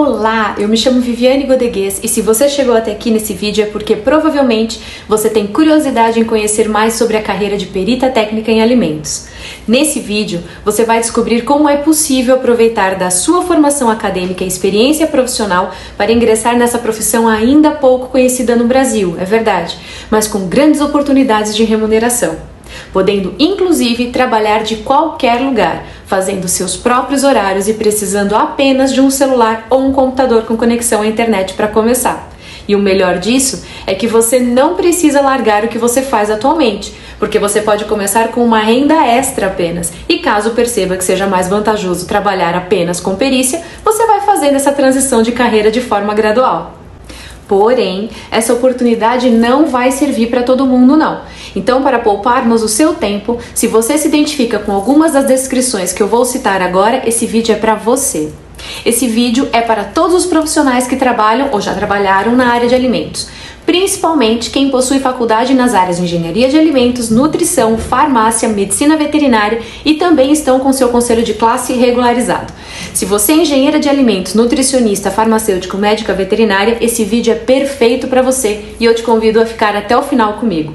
Olá, eu me chamo Viviane Godegues e se você chegou até aqui nesse vídeo é porque provavelmente você tem curiosidade em conhecer mais sobre a carreira de perita técnica em alimentos. Nesse vídeo você vai descobrir como é possível aproveitar da sua formação acadêmica e experiência profissional para ingressar nessa profissão ainda pouco conhecida no Brasil, é verdade, mas com grandes oportunidades de remuneração, podendo inclusive trabalhar de qualquer lugar, fazendo seus próprios horários e precisando apenas de um celular ou um computador com conexão à internet para começar. E o melhor disso é que você não precisa largar o que você faz atualmente, porque você pode começar com uma renda extra apenas. E caso perceba que seja mais vantajoso trabalhar apenas com perícia, você vai fazendo essa transição de carreira de forma gradual. Porém, essa oportunidade não vai servir para todo mundo não. Então, para pouparmos o seu tempo, se você se identifica com algumas das descrições que eu vou citar agora, esse vídeo é para você. Esse vídeo é para todos os profissionais que trabalham ou já trabalharam na área de alimentos, principalmente quem possui faculdade nas áreas de engenharia de alimentos, nutrição, farmácia, medicina veterinária e também estão com seu conselho de classe regularizado. Se você é engenheira de alimentos, nutricionista, farmacêutico, médica veterinária, esse vídeo é perfeito para você e eu te convido a ficar até o final comigo.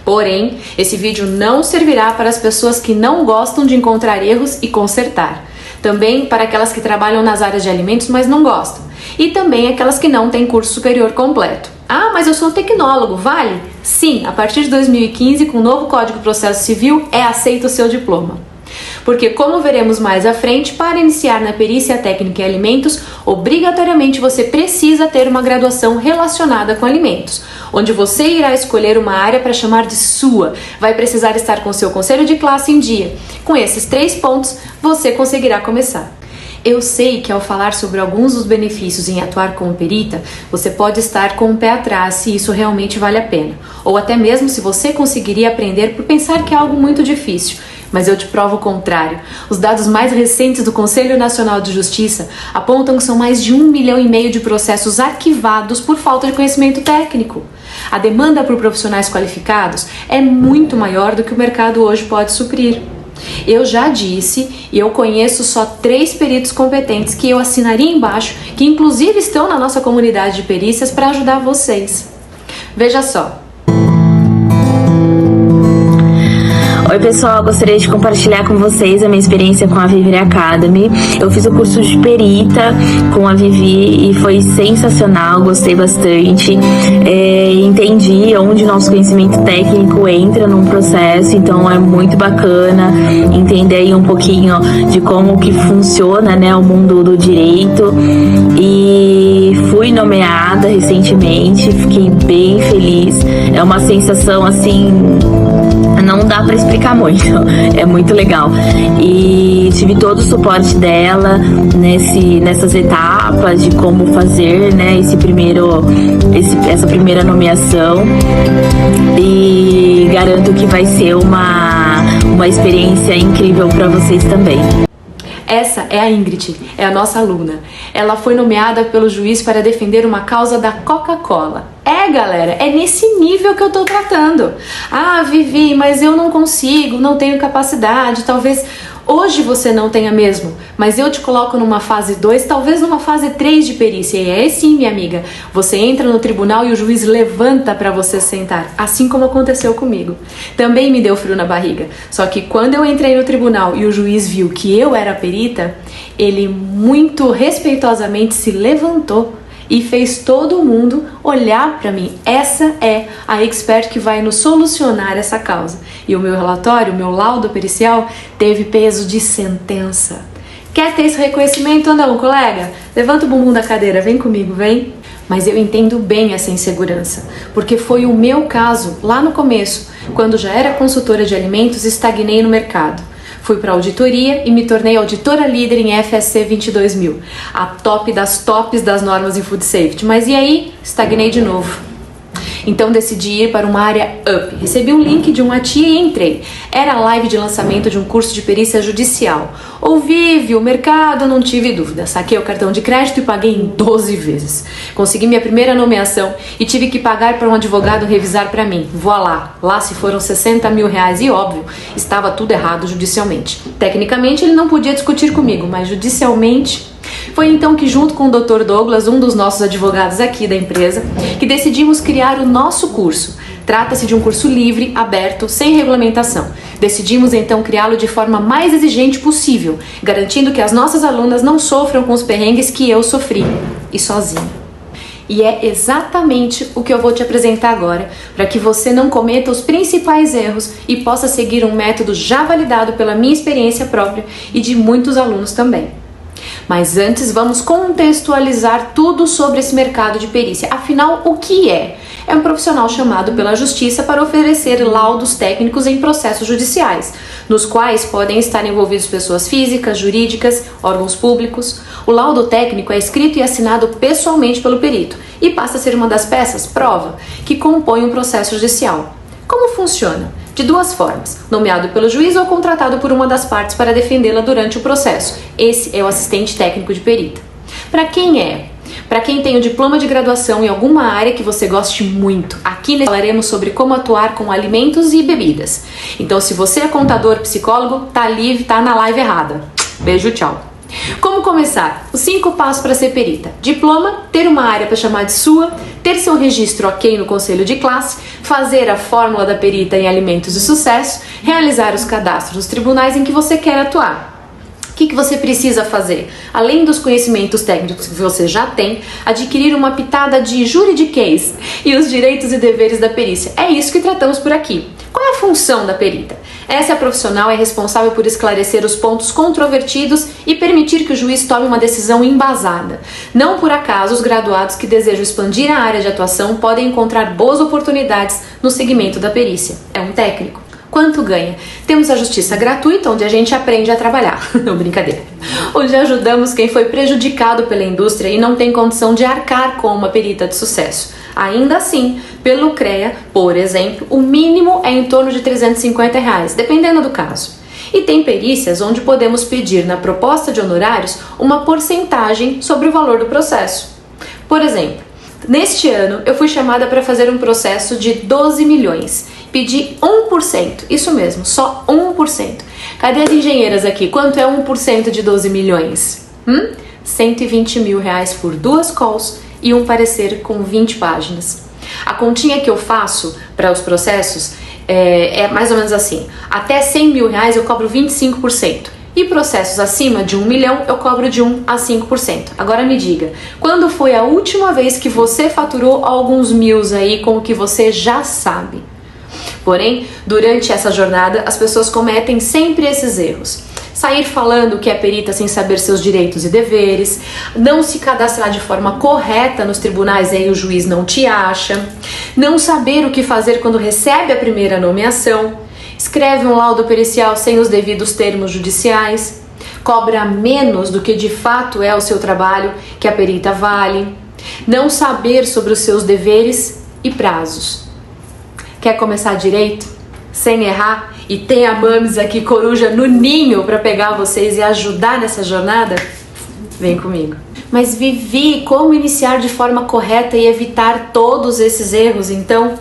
Porém, esse vídeo não servirá para as pessoas que não gostam de encontrar erros e consertar. Também para aquelas que trabalham nas áreas de alimentos, mas não gostam. E também aquelas que não têm curso superior completo. Ah, mas eu sou tecnólogo, vale? Sim, a partir de 2015, com o novo Código de Processo Civil, é aceito o seu diploma. Porque, como veremos mais à frente, para iniciar na perícia técnica em alimentos, obrigatoriamente você precisa ter uma graduação relacionada com alimentos, onde você irá escolher uma área para chamar de sua. Vai precisar estar com seu conselho de classe em dia. Com esses 3 pontos, você conseguirá começar. Eu sei que ao falar sobre alguns dos benefícios em atuar como perita, você pode estar com o pé atrás se isso realmente vale a pena, ou até mesmo se você conseguiria aprender por pensar que é algo muito difícil. Mas eu te provo o contrário. Os dados mais recentes do Conselho Nacional de Justiça apontam que são mais de 1,5 milhão de processos arquivados por falta de conhecimento técnico. A demanda por profissionais qualificados é muito maior do que o mercado hoje pode suprir. Eu já disse e eu conheço só 3 peritos competentes que eu assinaria embaixo, que inclusive estão na nossa comunidade de perícias para ajudar vocês. Veja só. Oi pessoal, gostaria de compartilhar com vocês a minha experiência com a Vivere Academy. Eu fiz o curso de perita com a Vivi e foi sensacional, gostei bastante. Entendi onde nosso conhecimento técnico entra num processo, então é muito bacana entender aí um pouquinho de como que funciona, né, o mundo do direito. E fui nomeada recentemente, fiquei bem feliz. É uma sensação assim, não dá pra explicar muito, é muito legal. E tive todo o suporte dela nessas etapas de como fazer, né, essa primeira nomeação. E garanto que vai ser uma experiência incrível para vocês também. Essa é a Ingrid, é a nossa aluna. Ela foi nomeada pelo juiz para defender uma causa da Coca-Cola. Galera, é nesse nível que eu tô tratando. Ah, Vivi, mas eu não consigo, não tenho capacidade, talvez hoje você não tenha mesmo, mas eu te coloco numa fase 2, talvez numa fase 3 de perícia. E aí sim, minha amiga, você entra no tribunal e o juiz levanta para você sentar, assim como aconteceu comigo. Também me deu frio na barriga, só que quando eu entrei no tribunal e o juiz viu que eu era perita, ele muito respeitosamente se levantou e fez todo mundo olhar para mim. Essa é a expert que vai nos solucionar essa causa. E o meu relatório, o meu laudo pericial, teve peso de sentença. Quer ter esse reconhecimento ou não, colega? Levanta o bumbum da cadeira, vem comigo, vem. Mas eu entendo bem essa insegurança, porque foi o meu caso lá no começo, quando já era consultora de alimentos e estagnei no mercado. Fui para auditoria e me tornei auditora líder em FSC 22000, a top das tops das normas em Food Safety. Mas e aí? Estagnei de novo. Então decidi ir para uma área up. Recebi um link de uma tia e entrei. Era a live de lançamento de um curso de perícia judicial. Ouvi o mercado, não tive dúvida. Saquei o cartão de crédito e paguei em 12 vezes. Consegui minha primeira nomeação e tive que pagar para um advogado revisar para mim. Voilá, lá se foram 60 mil reais e óbvio, estava tudo errado judicialmente. Tecnicamente ele não podia discutir comigo, mas judicialmente Foi então que, junto com o Dr. Douglas, um dos nossos advogados aqui da empresa, que decidimos criar o nosso curso. Trata-se de um curso livre, aberto, sem regulamentação. Decidimos então criá-lo de forma mais exigente possível, garantindo que as nossas alunas não sofram com os perrengues que eu sofri, e sozinha. E é exatamente o que eu vou te apresentar agora, para que você não cometa os principais erros e possa seguir um método já validado pela minha experiência própria e de muitos alunos também. Mas antes vamos contextualizar tudo sobre esse mercado de perícia. Afinal, o que é? É um profissional chamado pela Justiça para oferecer laudos técnicos em processos judiciais, nos quais podem estar envolvidos pessoas físicas, jurídicas, órgãos públicos. O laudo técnico é escrito e assinado pessoalmente pelo perito e passa a ser uma das peças, prova, que compõe um processo judicial. Como funciona? De duas formas, nomeado pelo juiz ou contratado por uma das partes para defendê-la durante o processo. Esse é o assistente técnico de perita. Para quem é? Para quem tem o diploma de graduação em alguma área que você goste muito. Aqui falaremos sobre como atuar com alimentos e bebidas. Então, se você é contador, psicólogo, tá na live errada. Beijo, tchau. Como começar? Os 5 passos para ser perita. Diploma, ter uma área para chamar de sua, ter seu registro ok no conselho de classe, fazer a fórmula da perita em alimentos de sucesso, realizar os cadastros nos tribunais em que você quer atuar. O que você precisa fazer? Além dos conhecimentos técnicos que você já tem, adquirir uma pitada de juridiquês e os direitos e deveres da perícia. É isso que tratamos por aqui. Qual é a função da perita? Essa profissional é responsável por esclarecer os pontos controvertidos e permitir que o juiz tome uma decisão embasada. Não por acaso, os graduados que desejam expandir a área de atuação podem encontrar boas oportunidades no segmento da perícia. É um técnico. Quanto ganha? Temos a justiça gratuita, onde a gente aprende a trabalhar. Não, brincadeira. Onde ajudamos quem foi prejudicado pela indústria e não tem condição de arcar com uma perita de sucesso. Ainda assim, pelo CREA, por exemplo, o mínimo é em torno de R$350, dependendo do caso. E tem perícias onde podemos pedir na proposta de honorários uma porcentagem sobre o valor do processo. Por exemplo, neste ano eu fui chamada para fazer um processo de 12 milhões. Pedi 1%, isso mesmo, só 1%. Cadê as engenheiras aqui? Quanto é 1% de 12 milhões? R$120 mil por 2 calls e um parecer com 20 páginas. A continha que eu faço para os processos é mais ou menos assim. Até R$100 mil eu cobro 25%. E processos acima de 1 milhão eu cobro de 1 a 5%. Agora me diga, quando foi a última vez que você faturou alguns mils aí com o que você já sabe? Porém, durante essa jornada, as pessoas cometem sempre esses erros. Sair falando que é perita sem saber seus direitos e deveres, não se cadastrar de forma correta nos tribunais e aí o juiz não te acha, não saber o que fazer quando recebe a primeira nomeação, escreve um laudo pericial sem os devidos termos judiciais, cobra menos do que de fato é o seu trabalho que a perita vale, não saber sobre os seus deveres e prazos. Quer começar direito? Sem errar? E tem a Mames aqui, coruja no ninho, para pegar vocês e ajudar nessa jornada? Vem comigo. Mas Vivi, como iniciar de forma correta e evitar todos esses erros, então?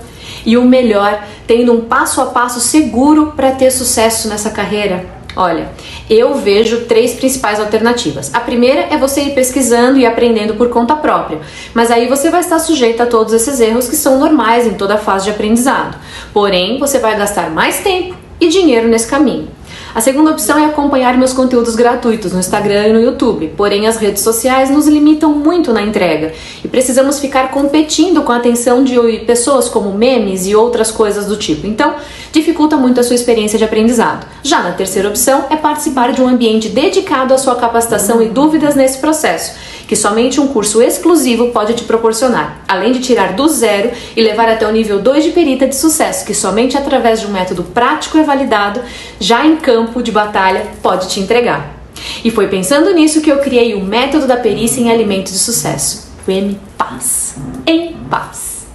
E o melhor, tendo um passo a passo seguro para ter sucesso nessa carreira? Olha, eu vejo 3 principais alternativas. A primeira é você ir pesquisando e aprendendo por conta própria, mas aí você vai estar sujeito a todos esses erros que são normais em toda a fase de aprendizado. Porém, você vai gastar mais tempo e dinheiro nesse caminho. A segunda opção é acompanhar meus conteúdos gratuitos no Instagram e no YouTube, porém as redes sociais nos limitam muito na entrega e precisamos ficar competindo com a atenção de pessoas como memes e outras coisas do tipo, então dificulta muito a sua experiência de aprendizado. Já na terceira opção é participar de um ambiente dedicado à sua capacitação e dúvidas nesse processo, que somente um curso exclusivo pode te proporcionar, além de tirar do zero e levar até o nível 2 de perita de sucesso, que somente através de um método prático e validado, já em campo de batalha, pode te entregar. E foi pensando nisso que eu criei o método da perícia em alimentos de sucesso, o MPAS, em paz.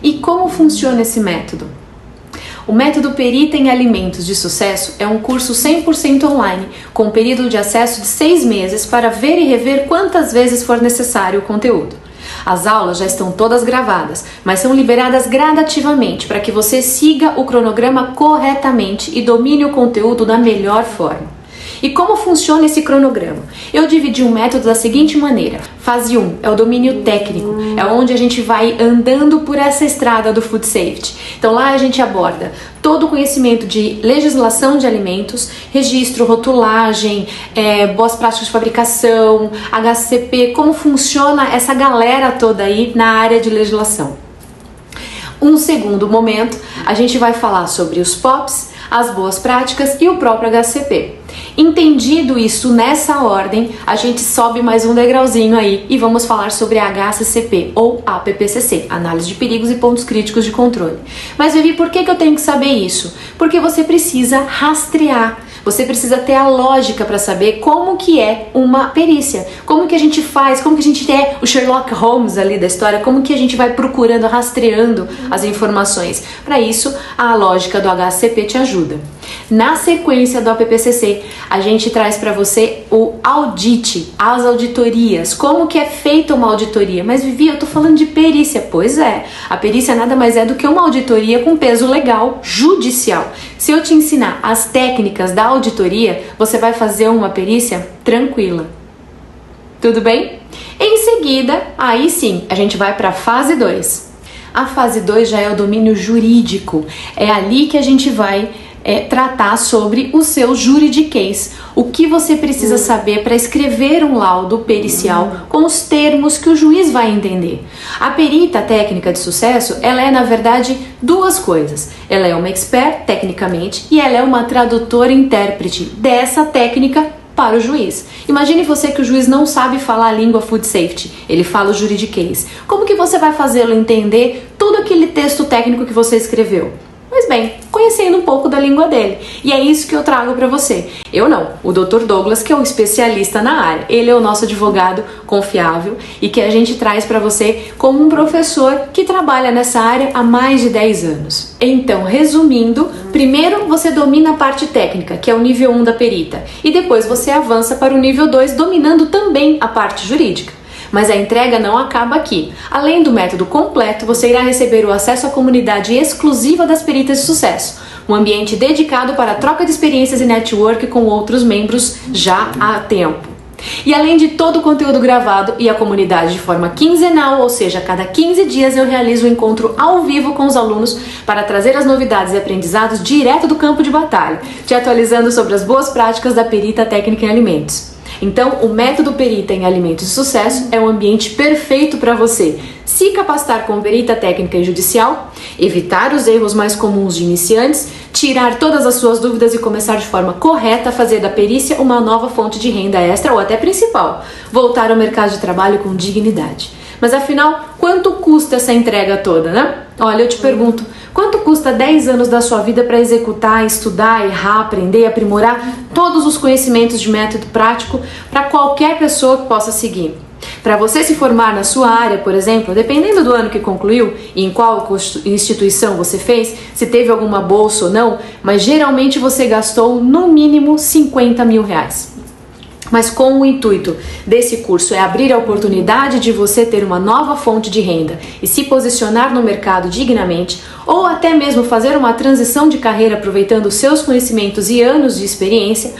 E como funciona esse método? O método Perita em Alimentos de Sucesso é um curso 100% online, com período de acesso de 6 meses para ver e rever quantas vezes for necessário o conteúdo. As aulas já estão todas gravadas, mas são liberadas gradativamente para que você siga o cronograma corretamente e domine o conteúdo da melhor forma. E como funciona esse cronograma? Eu dividi o método da seguinte maneira. Fase 1 é o domínio técnico, é onde a gente vai andando por essa estrada do Food Safety. Então lá a gente aborda todo o conhecimento de legislação de alimentos, registro, rotulagem, boas práticas de fabricação, HACCP, como funciona essa galera toda aí na área de legislação. Um segundo momento, a gente vai falar sobre os POPs, as boas práticas e o próprio HACCP. Entendido isso nessa ordem, a gente sobe mais um degrauzinho aí e vamos falar sobre a HACCP ou APPCC, Análise de Perigos e Pontos Críticos de Controle. Mas Vivi, por que eu tenho que saber isso? Porque você precisa rastrear. Você precisa ter a lógica para saber como que é uma perícia, como que a gente faz, como que a gente é o Sherlock Holmes ali da história, como que a gente vai procurando, rastreando as informações. Para isso, a lógica do HACCP te ajuda. Na sequência do APPCC, a gente traz para você o audit, as auditorias, como que é feita uma auditoria. Mas Vivi, eu tô falando de perícia. Pois é, a perícia nada mais é do que uma auditoria com peso legal, judicial. Se eu te ensinar as técnicas da auditoria, você vai fazer uma perícia tranquila. Tudo bem? Em seguida, aí sim, a gente vai para a fase 2. A fase 2 já é o domínio jurídico. É ali que a gente vai tratar sobre o seu juridiquês, o que você precisa saber para escrever um laudo pericial com os termos que o juiz vai entender. A perita técnica de sucesso, ela é na verdade duas coisas. Ela é uma expert tecnicamente e ela é uma tradutora intérprete dessa técnica para o juiz. Imagine você que o juiz não sabe falar a língua Food Safety, ele fala o juridiquês. Como que você vai fazê-lo entender todo aquele texto técnico que você escreveu? Pois bem, conhecendo um pouco da língua dele. E é isso que eu trago para você. Eu não, o Dr. Douglas, que é um especialista na área. Ele é o nosso advogado confiável e que a gente traz para você como um professor que trabalha nessa área há mais de 10 anos. Então, resumindo, primeiro você domina a parte técnica, que é o nível 1 da perita, e depois você avança para o nível 2, dominando também a parte jurídica. Mas a entrega não acaba aqui. Além do método completo, você irá receber o acesso à comunidade exclusiva das peritas de sucesso, um ambiente dedicado para a troca de experiências e network com outros membros já há tempo. E além de todo o conteúdo gravado e a comunidade de forma quinzenal, ou seja, a cada 15 dias eu realizo um encontro ao vivo com os alunos para trazer as novidades e aprendizados direto do campo de batalha, te atualizando sobre as boas práticas da perita técnica em alimentos. Então, o método Perita em Alimentos de Sucesso é um ambiente perfeito para você se capacitar com perita técnica e judicial, evitar os erros mais comuns de iniciantes, tirar todas as suas dúvidas e começar de forma correta a fazer da perícia uma nova fonte de renda extra ou até principal, voltar ao mercado de trabalho com dignidade. Mas afinal, quanto custa essa entrega toda, né? Olha, eu te pergunto, quanto custa 10 anos da sua vida para executar, estudar, errar, aprender e aprimorar todos os conhecimentos de método prático para qualquer pessoa que possa seguir? Para você se formar na sua área, por exemplo, dependendo do ano que concluiu e em qual instituição você fez, se teve alguma bolsa ou não, mas geralmente você gastou no mínimo 50 mil reais. Mas com o intuito desse curso é abrir a oportunidade de você ter uma nova fonte de renda e se posicionar no mercado dignamente, ou até mesmo fazer uma transição de carreira aproveitando seus conhecimentos e anos de experiência,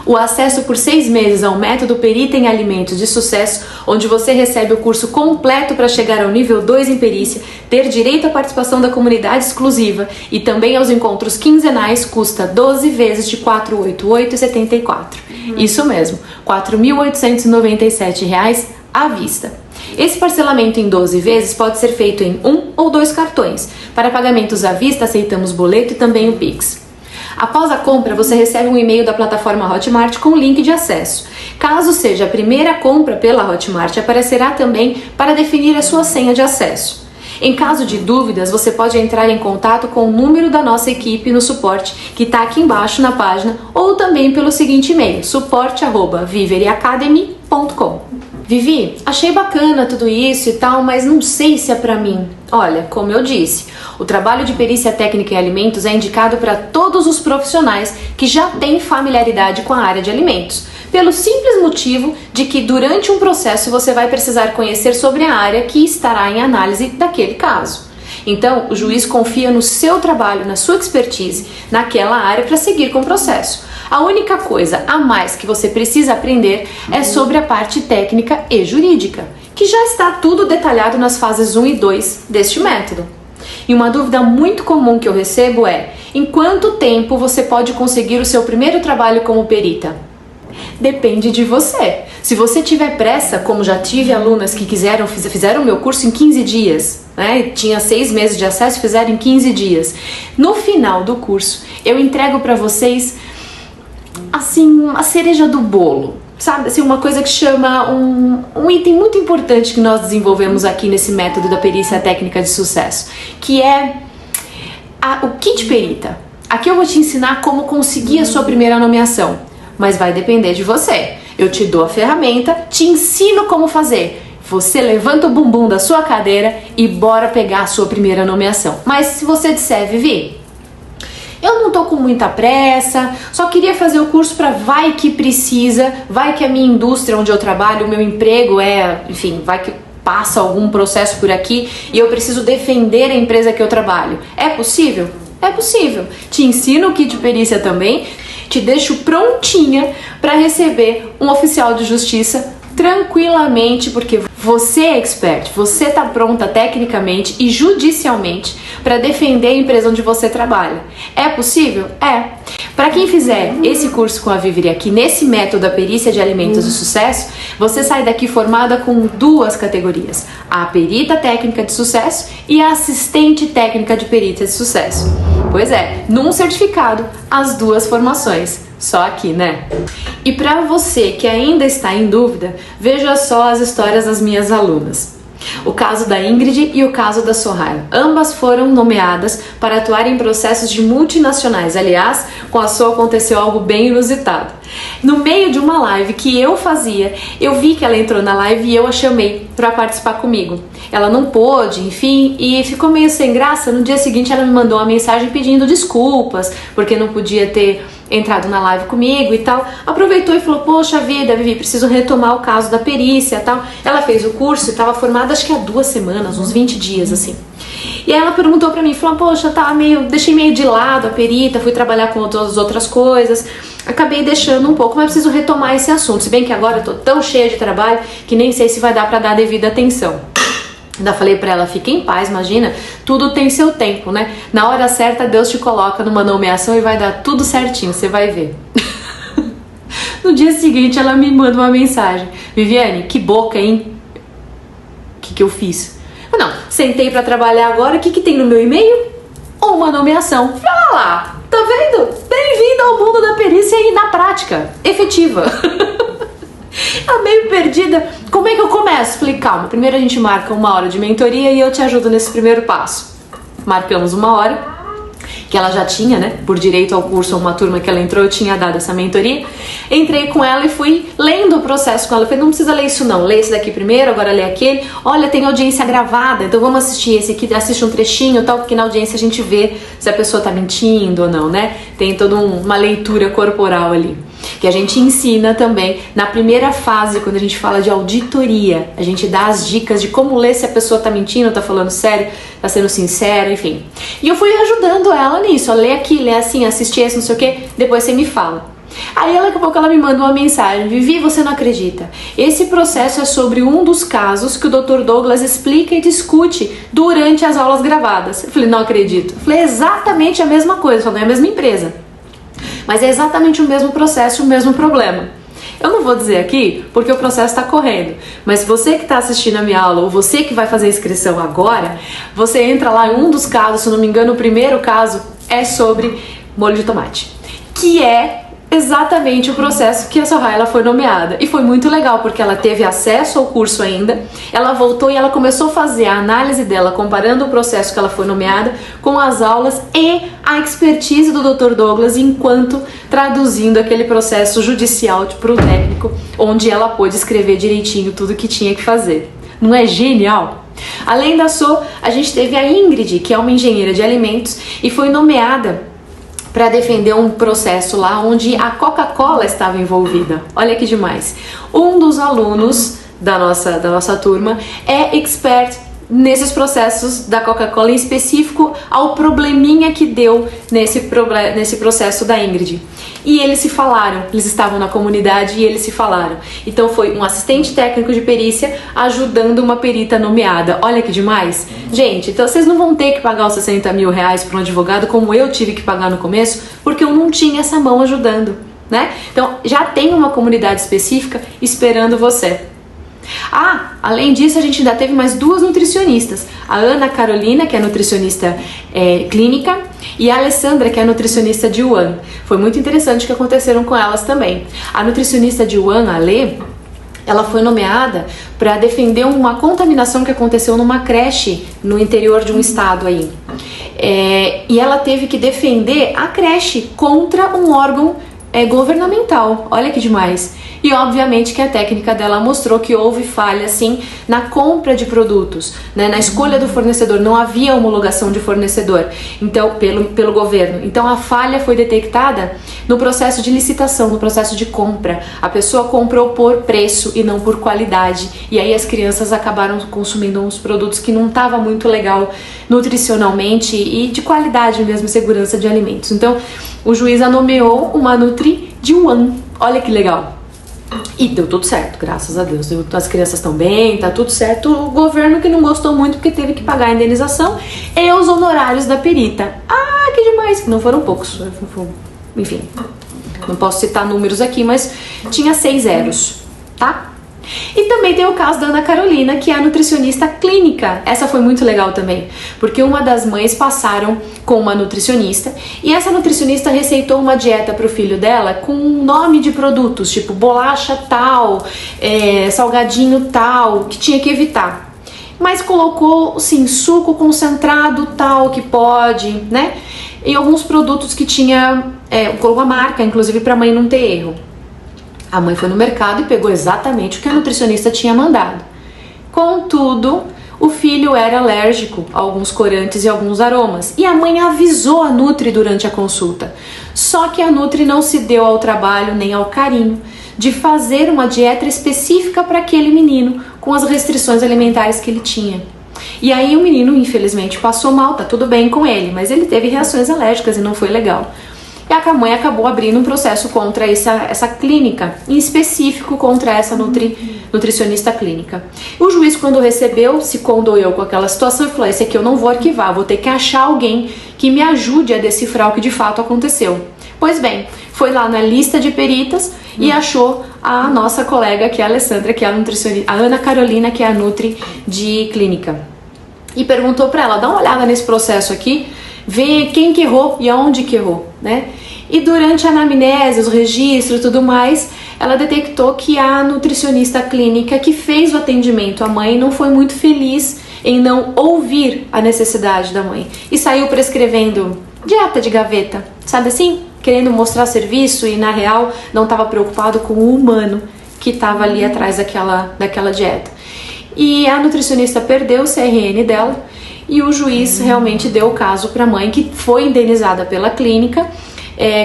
o acesso por 6 meses ao método Perita em Alimentos de Sucesso, onde você recebe o curso completo para chegar ao nível 2 em perícia, ter direito à participação da comunidade exclusiva e também aos encontros quinzenais, custa 12 vezes de R$ 488,74. Isso mesmo, R$ 4.897 à vista. Esse parcelamento em 12 vezes pode ser feito em 1 ou 2 cartões. Para pagamentos à vista, aceitamos boleto e também o Pix. Após a compra, você recebe um e-mail da plataforma Hotmart com link de acesso. Caso seja a primeira compra pela Hotmart, aparecerá também para definir a sua senha de acesso. Em caso de dúvidas, você pode entrar em contato com o número da nossa equipe no suporte, que está aqui embaixo na página, ou também pelo seguinte e-mail, suporte@viveryacademy.com. Vivi, achei bacana tudo isso e tal, mas não sei se é pra mim. Olha, como eu disse, o trabalho de perícia técnica em alimentos é indicado para todos os profissionais que já têm familiaridade com a área de alimentos, pelo simples motivo de que durante um processo você vai precisar conhecer sobre a área que estará em análise daquele caso. Então, o juiz confia no seu trabalho, na sua expertise, naquela área para seguir com o processo. A única coisa a mais que você precisa aprender é sobre a parte técnica e jurídica, que já está tudo detalhado nas fases 1 e 2 deste método. E uma dúvida muito comum que eu recebo é: em quanto tempo você pode conseguir o seu primeiro trabalho como perita? Depende de você. Se você tiver pressa, como já tive alunas que fizeram o meu curso em 15 dias, né? Tinha 6 meses de acesso e fizeram em 15 dias. No final do curso, eu entrego para vocês, assim, a cereja do bolo. Sabe, assim, uma coisa que chama um item muito importante que nós desenvolvemos aqui nesse método da perícia técnica de sucesso, que é o kit perita. Aqui eu vou te ensinar como conseguir a sua primeira nomeação, mas vai depender de você. Eu te dou a ferramenta, te ensino como fazer. Você levanta o bumbum da sua cadeira e bora pegar a sua primeira nomeação. Mas se você disser: Vivi, eu não tô com muita pressa, só queria fazer o curso para vai que precisa, vai que a minha indústria onde eu trabalho, o meu emprego enfim, vai que passa algum processo por aqui e eu preciso defender a empresa que eu trabalho. É possível? É possível. Te ensino o kit de perícia também, te deixo prontinha para receber um oficial de justiça tranquilamente, porque você é expert, você está pronta tecnicamente e judicialmente para defender a empresa onde você trabalha. É possível? É. Para quem fizer esse curso com a Vivere aqui, nesse método da perícia de alimentos de sucesso, você sai daqui formada com 2 categorias: a perita técnica de sucesso e a assistente técnica de perita de sucesso. Pois é, num certificado, as 2 formações. Só aqui, né? E para você que ainda está em dúvida, veja só as histórias das minhas alunas. O caso da Ingrid e o caso da Sohaila. Ambas foram nomeadas para atuar em processos de multinacionais. Aliás, com a Sô aconteceu algo bem inusitado. No meio de uma live que eu fazia, eu vi que ela entrou na live e eu a chamei para participar comigo. Ela não pôde, enfim, e ficou meio sem graça. No dia seguinte ela me mandou uma mensagem pedindo desculpas, porque não podia ter entrado na live comigo e tal. Aproveitou e falou: poxa vida, Vivi, preciso retomar o caso da perícia e tal. Ela fez o curso e estava formada acho que há 2 semanas, uns 20 dias assim. E aí ela perguntou pra mim, falou: poxa, deixei meio de lado a perita, fui trabalhar com outras coisas, acabei deixando um pouco, mas preciso retomar esse assunto, se bem que agora eu tô tão cheia de trabalho que nem sei se vai dar pra dar devida atenção. Ainda falei pra ela: fique em paz, imagina, tudo tem seu tempo, né? Na hora certa Deus te coloca numa nomeação e vai dar tudo certinho, você vai ver. No dia seguinte ela me manda uma mensagem: Viviane, que boca, hein? O que eu fiz? Não, sentei pra trabalhar agora, o que tem no meu e-mail? Uma nomeação. Fala lá, tá vendo? Bem-vindo ao mundo da perícia e na prática, efetiva. Ela meio perdida. Como é que eu começo? Falei: calma, primeiro a gente marca 1 hora de mentoria e eu te ajudo nesse primeiro passo. Marcamos 1 hora, que ela já tinha, né, por direito ao curso, uma turma que ela entrou, eu tinha dado essa mentoria. Entrei com ela e fui lendo o processo com ela. Eu falei: não precisa ler isso não, lê esse daqui primeiro, agora lê aquele. Olha, tem audiência gravada, então vamos assistir esse aqui, assiste um trechinho e tal, porque na audiência a gente vê se a pessoa tá mentindo ou não, né? Tem toda uma leitura corporal ali, que a gente ensina também na primeira fase, quando a gente fala de auditoria. A gente dá as dicas de como ler se a pessoa tá mentindo, tá falando sério, tá sendo sincera, enfim. E eu fui ajudando ela nisso, ó, lê aqui, lê assim, assiste esse, não sei o que, depois você me fala. Aí daqui a pouco ela me manda uma mensagem: Vivi, você não acredita, esse processo é sobre um dos casos que o Dr. Douglas explica e discute durante as aulas gravadas. Eu falei: não acredito. Eu falei: exatamente a mesma coisa, falei: é a mesma empresa, mas é exatamente o mesmo processo, o mesmo problema. Eu não vou dizer aqui porque o processo está correndo, mas você que está assistindo a minha aula ou você que vai fazer a inscrição agora, você entra lá em um dos casos, se não me engano o primeiro caso é sobre molho de tomate, que é exatamente o processo que a Sohaila foi nomeada. E foi muito legal porque ela teve acesso ao curso ainda, ela voltou e ela começou a fazer a análise dela comparando o processo que ela foi nomeada com as aulas e a expertise do Dr. Douglas enquanto traduzindo aquele processo judicial para o técnico, onde ela pôde escrever direitinho tudo que tinha que fazer. Não é genial? Além da Sô, a gente teve a Ingrid, que é uma engenheira de alimentos e foi nomeada para defender um processo lá onde a Coca-Cola estava envolvida. Olha que demais. Um dos alunos da nossa turma é expert nesses processos da Coca-Cola, em específico ao probleminha que deu nesse processo da Ingrid. E eles se falaram, eles estavam na comunidade e eles se falaram. Então foi um assistente técnico de perícia ajudando uma perita nomeada. Olha que demais! Gente, então vocês não vão ter que pagar os 60 mil reais para um advogado como eu tive que pagar no começo, porque eu não tinha essa mão ajudando, né? Então já tem uma comunidade específica esperando você. Além disso, a gente ainda teve mais 2 nutricionistas, a Ana Carolina, que é nutricionista clínica, e a Alessandra, que é nutricionista de Wuhan. Foi muito interessante o que aconteceram com elas também. A nutricionista de Wuhan, a Lê, ela foi nomeada para defender uma contaminação que aconteceu numa creche no interior de um estado aí. E ela teve que defender a creche contra um órgão governamental. Olha que demais. E obviamente que a técnica dela mostrou que houve falha sim na compra de produtos, né, na escolha do fornecedor, não havia homologação de fornecedor, então pelo governo. Então a falha foi detectada no processo de licitação, no processo de compra. A pessoa comprou por preço e não por qualidade, e aí as crianças acabaram consumindo uns produtos que não estava muito legal nutricionalmente e de qualidade mesmo, segurança de alimentos. Então o juiz a nomeou uma Nutri de Wuhan. Olha que legal. E deu tudo certo, graças a Deus. As crianças estão bem, tá tudo certo. O governo que não gostou muito porque teve que pagar a indenização e os honorários da perita. Que demais! Não foram poucos. Enfim, não posso citar números aqui, mas tinha 6 zeros, tá? E também tem o caso da Ana Carolina, que é a nutricionista clínica. Essa foi muito legal também, porque uma das mães passaram com uma nutricionista e essa nutricionista receitou uma dieta para o filho dela com um nome de produtos, tipo bolacha tal, salgadinho tal, que tinha que evitar. Mas colocou, sim, suco concentrado tal, que pode, né? E alguns produtos que tinha, colocou a marca, inclusive, para a mãe não ter erro. A mãe foi no mercado e pegou exatamente o que a nutricionista tinha mandado. Contudo, o filho era alérgico a alguns corantes e alguns aromas. E a mãe avisou a Nutri durante a consulta. Só que a Nutri não se deu ao trabalho nem ao carinho de fazer uma dieta específica para aquele menino, com as restrições alimentares que ele tinha. E aí o menino, infelizmente, passou mal, tá tudo bem com ele, mas ele teve reações alérgicas e não foi legal. E a mãe acabou abrindo um processo contra essa clínica, em específico contra essa nutricionista clínica. O juiz, quando recebeu, se condoeu com aquela situação e falou: esse aqui eu não vou arquivar, vou ter que achar alguém que me ajude a decifrar o que de fato aconteceu. Pois bem, foi lá na lista de peritas e achou a nossa colega, que é a Alessandra, que é a nutricionista, a Ana Carolina, que é a Nutri de clínica. E perguntou para ela: dá uma olhada nesse processo aqui, vê quem que errou e aonde que errou, né? E durante a anamnese, os registros e tudo mais, ela detectou que a nutricionista clínica que fez o atendimento à mãe não foi muito feliz em não ouvir a necessidade da mãe e saiu prescrevendo dieta de gaveta, sabe assim? Querendo mostrar serviço e na real não estava preocupado com o humano que estava ali atrás daquela dieta. E a nutricionista perdeu o CRN dela e o juiz realmente deu o caso para a mãe, que foi indenizada pela clínica,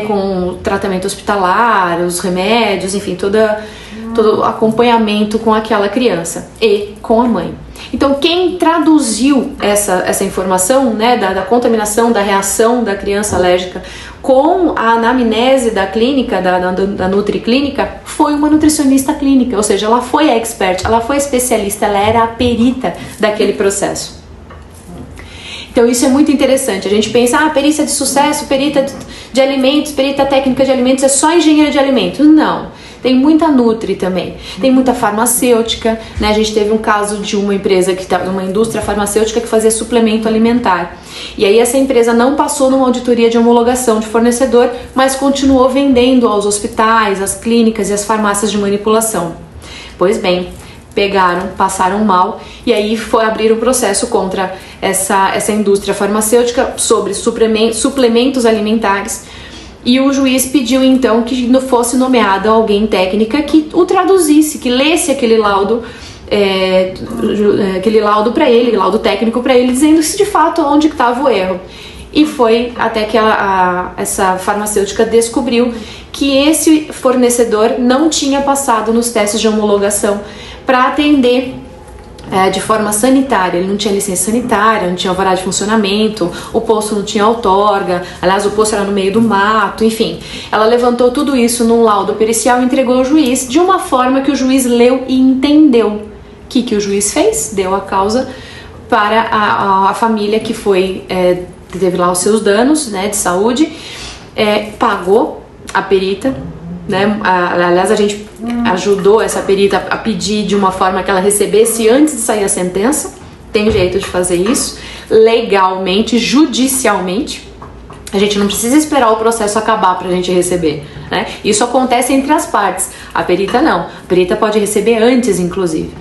com o tratamento hospitalar, os remédios, enfim, todo o acompanhamento com aquela criança e com a mãe. Então quem traduziu essa informação, né, da contaminação, da reação da criança alérgica com a anamnese da clínica, da nutriclínica, foi uma nutricionista clínica, ou seja, ela foi expert, ela foi especialista, ela era a perita daquele processo. Então isso é muito interessante, a gente pensa, perícia de sucesso, perita de alimentos, perita técnica de alimentos, é só engenheiro de alimentos. Não, tem muita Nutri também, tem muita farmacêutica, né? A gente teve um caso de uma empresa, uma indústria farmacêutica que fazia suplemento alimentar. E aí essa empresa não passou numa auditoria de homologação de fornecedor, mas continuou vendendo aos hospitais, às clínicas e às farmácias de manipulação. Pois bem, passaram mal e aí foi abrir um processo contra essa indústria farmacêutica sobre suplementos alimentares, e o juiz pediu então que fosse nomeado alguém técnica que o traduzisse, que lesse aquele laudo para ele, laudo técnico para ele, dizendo se de fato onde estava o erro. E foi até que essa farmacêutica descobriu que esse fornecedor não tinha passado nos testes de homologação para atender de forma sanitária, ele não tinha licença sanitária, não tinha alvará de funcionamento, o poço não tinha outorga, aliás o poço era no meio do mato, enfim. Ela levantou tudo isso num laudo pericial e entregou ao juiz de uma forma que o juiz leu e entendeu. O que o juiz fez? Deu a causa para a família que teve lá os seus danos, né, de saúde, pagou a perita, né? Aliás, a gente ajudou essa perita a pedir de uma forma que ela recebesse antes de sair a sentença. Tem jeito de fazer isso legalmente, judicialmente. A gente não precisa esperar o processo acabar para a gente receber, né? Isso acontece entre as partes. A perita não. A perita pode receber antes, inclusive.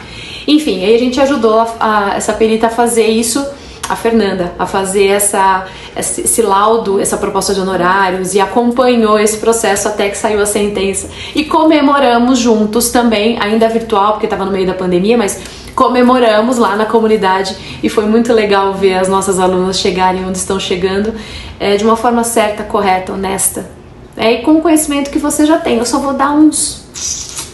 Enfim, aí a gente ajudou essa perita a fazer isso, a Fernanda, a fazer esse laudo, essa proposta de honorários, e acompanhou esse processo até que saiu a sentença. E comemoramos juntos também, ainda virtual, porque estava no meio da pandemia, mas comemoramos lá na comunidade e foi muito legal ver as nossas alunas chegarem onde estão chegando de uma forma certa, correta, honesta. E com o conhecimento que você já tem. Eu só vou dar uns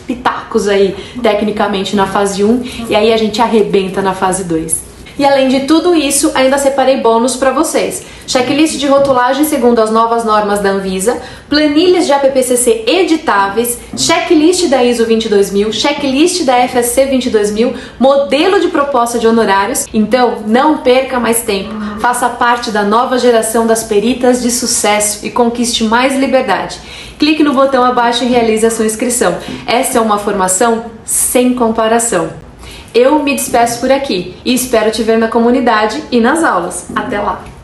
pitacos aí, tecnicamente, na fase 1, e aí a gente arrebenta na fase 2. E além de tudo isso, ainda separei bônus para vocês. Checklist de rotulagem segundo as novas normas da Anvisa, planilhas de APPCC editáveis, checklist da ISO 22000, checklist da FSC 22000, modelo de proposta de honorários. Então, não perca mais tempo. Faça parte da nova geração das peritas de sucesso e conquiste mais liberdade. Clique no botão abaixo e realize a sua inscrição. Essa é uma formação sem comparação. Eu me despeço por aqui e espero te ver na comunidade e nas aulas. Até lá!